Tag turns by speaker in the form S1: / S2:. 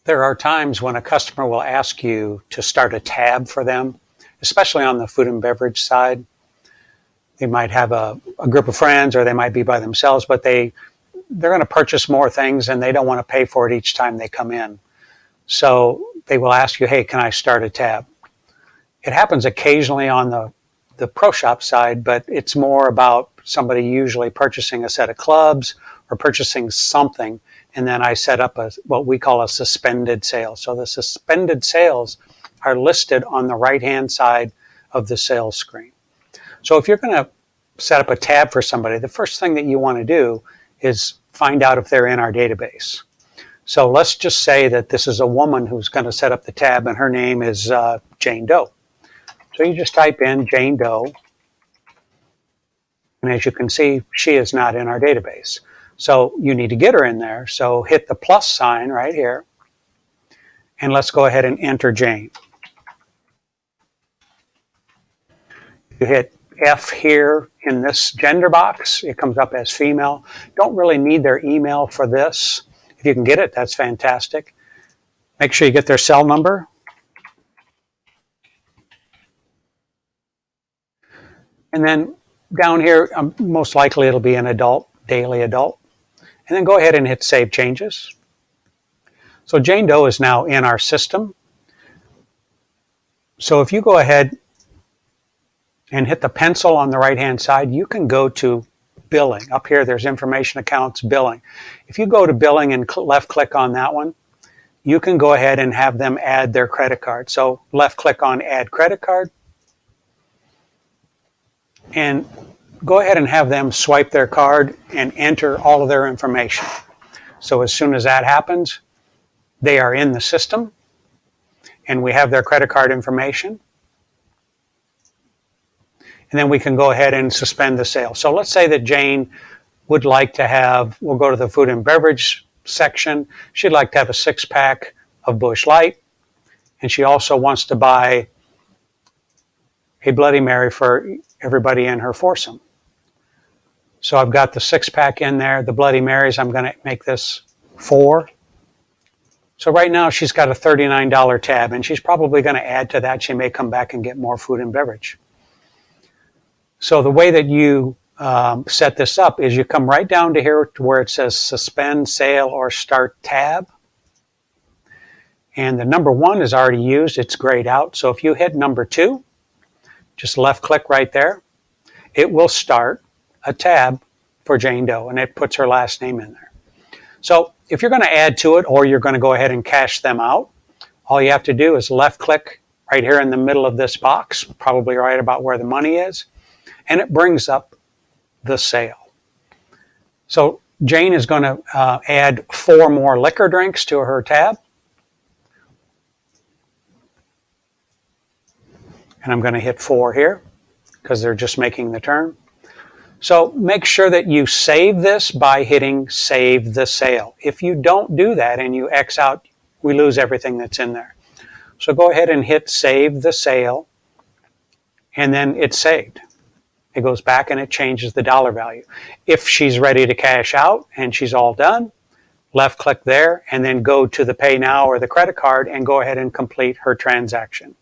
S1: There are times when a customer will ask you to start a tab for them, especially on the food and beverage side. They might have a group of friends or they might be by themselves, but they're going to purchase more things and they don't want to pay for it each time they come in. So they will ask you, hey, can I start a tab? It happens occasionally on the pro shop side, but it's more about somebody usually purchasing a set of clubs or purchasing something, and then I set up what we call a suspended sale. So the suspended sales are listed on the right-hand side of the sales screen. So if you're going to set up a tab for somebody, the first thing that you want to do is find out if they're in our database. So let's just say that this is a woman who's going to set up the tab, and her name is Jane Doe. So you just type in Jane Doe, and as you can see, she is not in our database. So you need to get her in there. So hit the plus sign right here, and let's go ahead and enter Jane. You hit F here in this gender box. It comes up as female. Don't really need their email for this. If you can get it, that's fantastic. Make sure you get their cell number. And then down here, most likely it'll be an adult, daily adult. And then go ahead and hit Save Changes. So Jane Doe is now in our system. So if you go ahead and hit the pencil on the right-hand side, you can go to Billing. Up here, there's Information Accounts, Billing. If you go to Billing and left-click on that one, you can go ahead and have them add their credit card. So left-click on Add Credit Card, and go ahead and have them swipe their card and enter all of their information. So as soon as that happens, they are in the system, and we have their credit card information. And then we can go ahead and suspend the sale. So let's say that Jane would like to have, we'll go to the food and beverage section. She'd like to have a 6-pack of Busch Light, and she also wants to buy a Bloody Mary for everybody in her foursome. So I've got the 6-pack in there. The Bloody Marys, I'm going to make this 4. So right now she's got a $39 tab, and she's probably going to add to that. She may come back and get more food and beverage. So the way that you set this up is you come right down to here to where it says Suspend Sale or Start Tab. And the number 1 is already used. It's grayed out. So if you hit number 2, just left click right there, it will start a tab for Jane Doe, and it puts her last name in there. So if you're going to add to it or you're going to go ahead and cash them out, all you have to do is left click right here in the middle of this box, probably right about where the money is, and it brings up the sale. So Jane is going to add 4 more liquor drinks to her tab. And I'm going to hit 4 here because they're just making the turn. So make sure that you save this by hitting Save the Sale. If you don't do that and you X out, we lose everything that's in there. So go ahead and hit Save the Sale, and then it's saved. It goes back and it changes the dollar value. If she's ready to cash out and she's all done, left click there and then go to the Pay Now or the credit card and go ahead and complete her transaction.